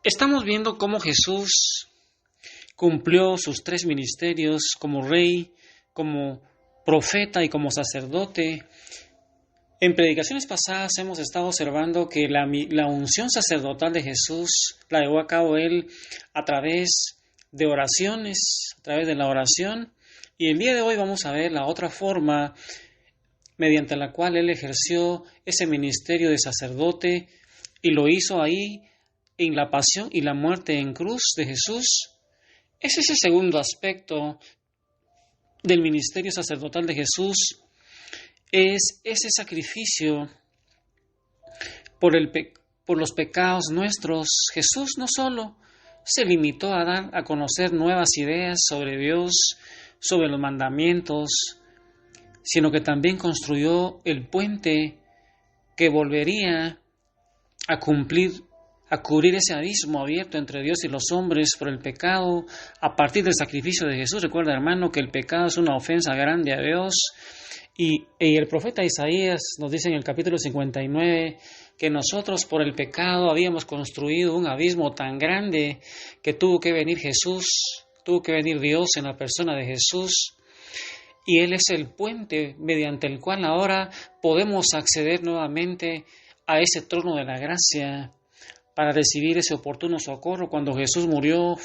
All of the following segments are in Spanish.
Estamos viendo cómo Jesús cumplió sus tres ministerios como rey, como profeta y como sacerdote. En predicaciones pasadas hemos estado observando que la unción sacerdotal de Jesús la llevó a cabo Él a través de oraciones, a través de la oración. Y el día de hoy vamos a ver la otra forma mediante la cual Él ejerció ese ministerio de sacerdote y lo hizo ahí en la pasión y la muerte en cruz de Jesús. Es ese segundo aspecto del ministerio sacerdotal de Jesús, es ese sacrificio por los pecados nuestros. Jesús no solo se limitó a dar a conocer nuevas ideas sobre Dios, sobre los mandamientos, sino que también construyó el puente que volvería a cubrir ese abismo abierto entre Dios y los hombres por el pecado a partir del sacrificio de Jesús. Recuerda, hermano, que el pecado es una ofensa grande a Dios. Y el profeta Isaías nos dice en el capítulo 59 que nosotros por el pecado habíamos construido un abismo tan grande que tuvo que venir Jesús, tuvo que venir Dios en la persona de Jesús. Y Él es el puente mediante el cual ahora podemos acceder nuevamente a ese trono de la gracia para recibir ese oportuno socorro. Cuando Jesús murió,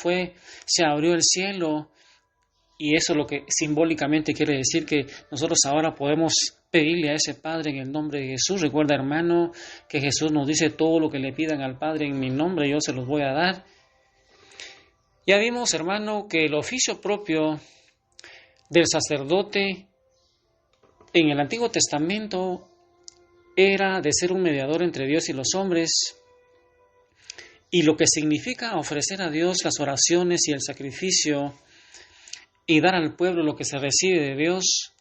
se abrió el cielo. Y eso es lo que simbólicamente quiere decir que nosotros ahora podemos pedirle a ese Padre en el nombre de Jesús. Recuerda, hermano, que Jesús nos dice: todo lo que le pidan al Padre en mi nombre, yo se los voy a dar. Ya vimos, hermano, que el oficio propio del sacerdote en el Antiguo Testamento era de ser un mediador entre Dios y los hombres, y lo que significa ofrecer a Dios las oraciones y el sacrificio y dar al pueblo lo que se recibe de Dios.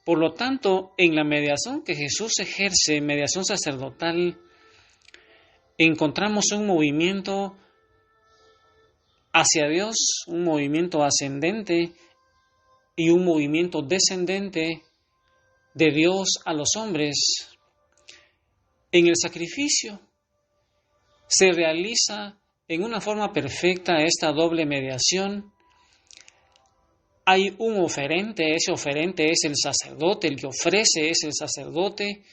Por lo tanto, en la mediación que Jesús ejerce, mediación sacerdotal, encontramos un movimiento hacia Dios, un movimiento ascendente y un movimiento descendente de Dios a los hombres. En el sacrificio se realiza en una forma perfecta esta doble mediación. Hay un oferente, ese oferente es el sacerdote, el que ofrece es el sacerdote,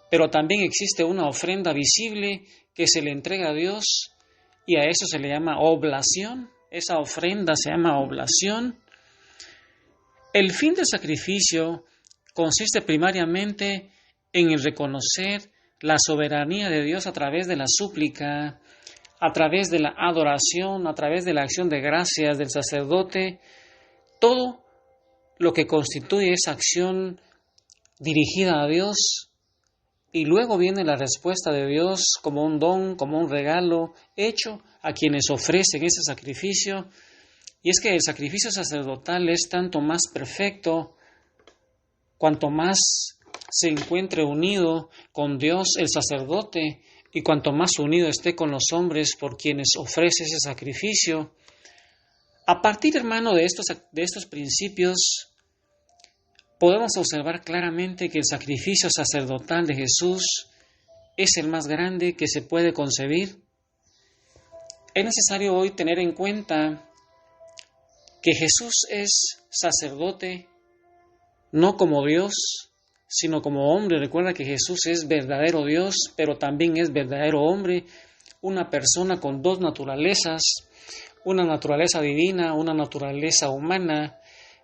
pero también existe una ofrenda visible que se le entrega a Dios y a eso se le llama oblación. Esa ofrenda se llama oblación. El fin del sacrificio consiste primariamente en el reconocer la soberanía de Dios a través de la súplica, a través de la adoración, a través de la acción de gracias del sacerdote. Todo lo que constituye esa acción dirigida a Dios, y luego viene la respuesta de Dios como un don, como un regalo hecho a quienes ofrecen ese sacrificio. Y es que el sacrificio sacerdotal es tanto más perfecto cuanto más se encuentre unido con Dios el sacerdote y cuanto más unido esté con los hombres por quienes ofrece ese sacrificio. A partir, hermano, de estos principios, podemos observar claramente que el sacrificio sacerdotal de Jesús es el más grande que se puede concebir. Es necesario hoy tener en cuenta que Jesús es sacerdote no como Dios, sino como hombre. Recuerda que Jesús es verdadero Dios, pero también es verdadero hombre, una persona con dos naturalezas, una naturaleza divina, una naturaleza humana.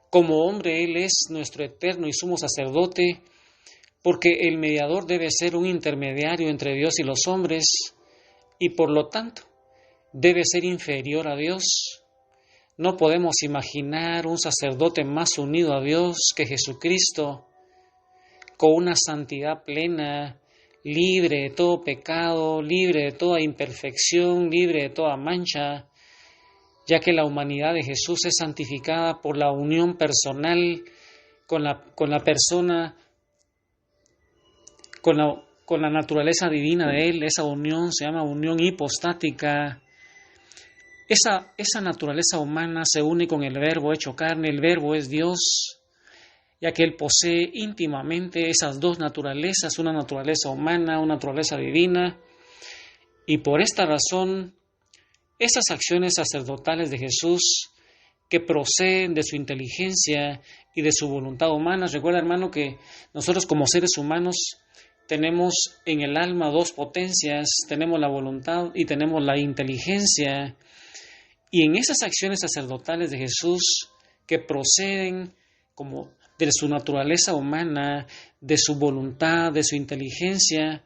Como hombre, Él es nuestro eterno y sumo sacerdote, porque el mediador debe ser un intermediario entre Dios y los hombres, y por lo tanto, debe ser inferior a Dios. No podemos imaginar un sacerdote más unido a Dios que Jesucristo, con una santidad plena, libre de todo pecado, libre de toda imperfección, libre de toda mancha, ya que la humanidad de Jesús es santificada por la unión personal con la persona, con la naturaleza divina de Él. Esa unión se llama unión hipostática. Esa naturaleza humana se une con el Verbo hecho carne. El Verbo es Dios, ya que Él posee íntimamente esas dos naturalezas, una naturaleza humana, una naturaleza divina. Y por esta razón, Esas acciones sacerdotales de Jesús que proceden de su inteligencia y de su voluntad humana. Recuerda, hermano, que nosotros como seres humanos tenemos en el alma dos potencias, tenemos la voluntad y tenemos la inteligencia. Y en esas acciones sacerdotales de Jesús que proceden como de su naturaleza humana, de su voluntad, de su inteligencia,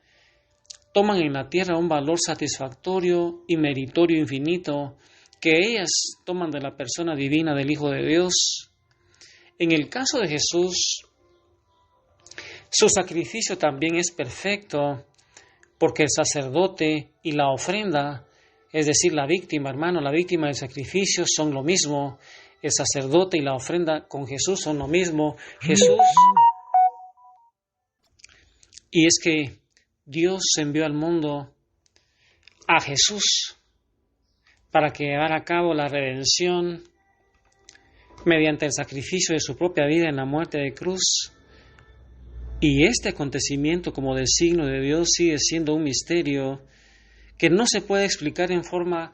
toman en la tierra un valor satisfactorio y meritorio infinito que ellas toman de la persona divina del Hijo de Dios. En el caso de Jesús, su sacrificio también es perfecto, porque el sacerdote y la ofrenda, es decir, la víctima, hermano, la víctima del sacrificio son lo mismo. El sacerdote y la ofrenda con Jesús son lo mismo. Jesús. Y es que Dios envió al mundo a Jesús para que llevara a cabo la redención mediante el sacrificio de su propia vida en la muerte de cruz. Y este acontecimiento como designo de Dios sigue siendo un misterio que no se puede explicar en forma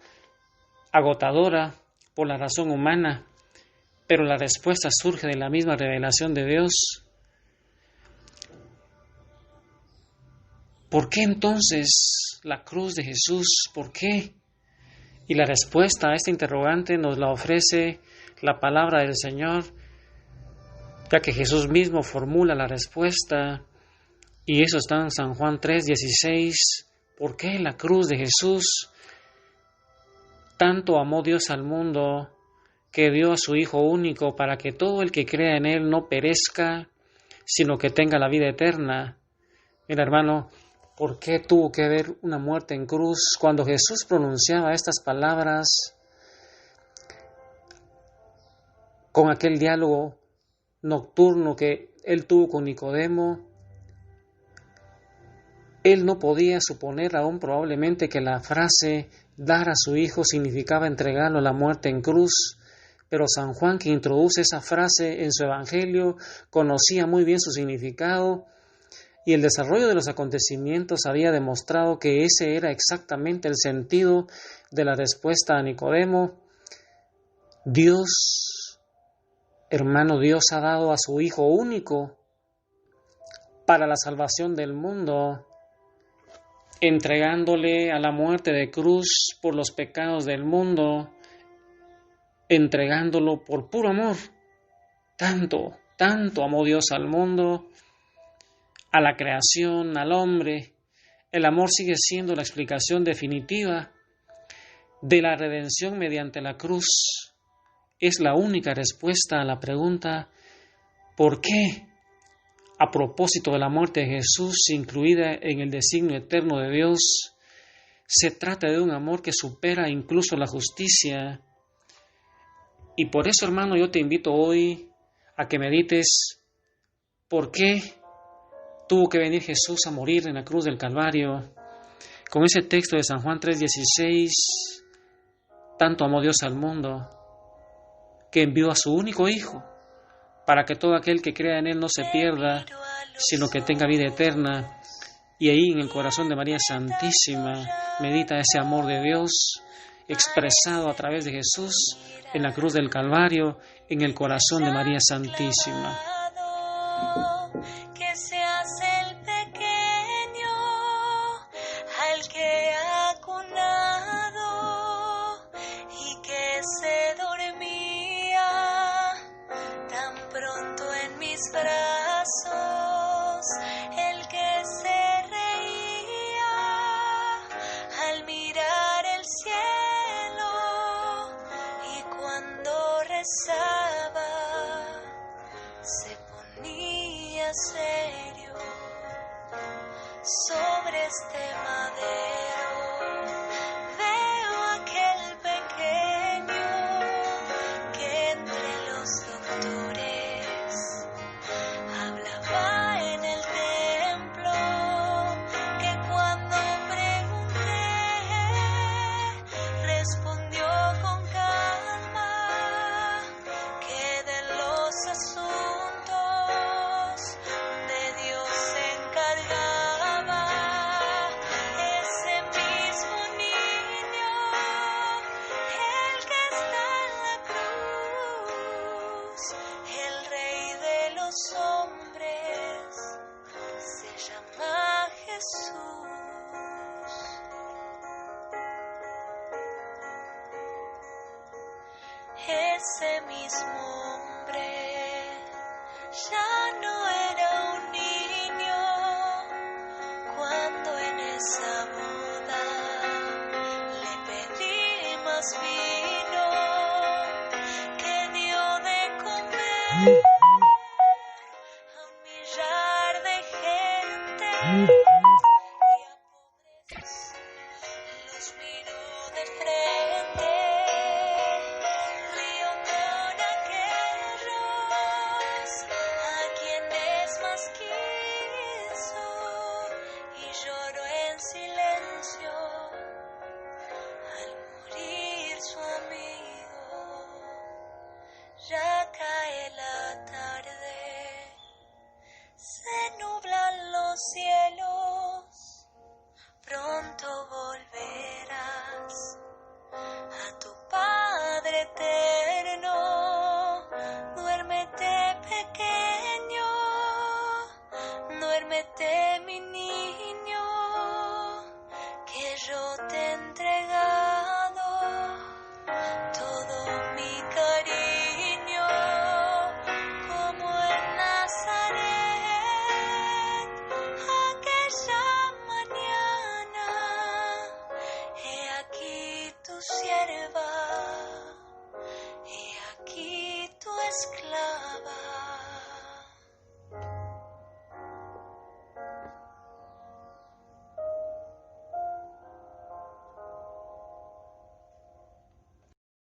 agotadora por la razón humana, pero la respuesta surge de la misma revelación de Dios. ¿Por qué entonces la cruz de Jesús? ¿Por qué? Y la respuesta a este interrogante nos la ofrece la palabra del Señor, ya que Jesús mismo formula la respuesta, y eso está en San Juan 3:16. ¿Por qué la cruz de Jesús? Tanto amó Dios al mundo, que dio a su Hijo único, para que todo el que crea en Él no perezca, sino que tenga la vida eterna. Mira, hermano, ¿por qué tuvo que haber una muerte en cruz? Cuando Jesús pronunciaba estas palabras, con aquel diálogo nocturno que él tuvo con Nicodemo, él no podía suponer aún probablemente que la frase dar a su hijo significaba entregarlo a la muerte en cruz, pero San Juan, que introduce esa frase en su evangelio, conocía muy bien su significado, y el desarrollo de los acontecimientos había demostrado que ese era exactamente el sentido de la respuesta a Nicodemo. Dios, hermano, Dios ha dado a su Hijo único para la salvación del mundo, entregándole a la muerte de cruz por los pecados del mundo, entregándolo por puro amor. Tanto amó Dios al mundo, a la creación, al hombre. El amor sigue siendo la explicación definitiva de la redención mediante la cruz. Es la única respuesta a la pregunta ¿por qué? A propósito de la muerte de Jesús, incluida en el designio eterno de Dios, se trata de un amor que supera incluso la justicia. Y por eso, hermano, yo te invito hoy a que medites por qué tuvo que venir Jesús a morir en la cruz del Calvario. Con ese texto de San Juan 3:16, tanto amó Dios al mundo, que envió a su único Hijo, para que todo aquel que crea en Él no se pierda, sino que tenga vida eterna. Y ahí en el corazón de María Santísima medita ese amor de Dios expresado a través de Jesús en la cruz del Calvario, en el corazón de María Santísima. Que se hace el pequeño al que ha cunado y que se dormía tan pronto en mis brazos, el que se reía al mirar el cielo y cuando rezaba se ponía serio sobre este madero. Veo aquel pequeño que entre los doctores hablaba en el templo, que cuando pregunté respondió con calma que de los asuntos de Dios se encargaba, y ese mismo hombre ya no era un niño cuando en esa boda le pedí más vino que dio de comer a un millar de gente y a pobres los miró de frente.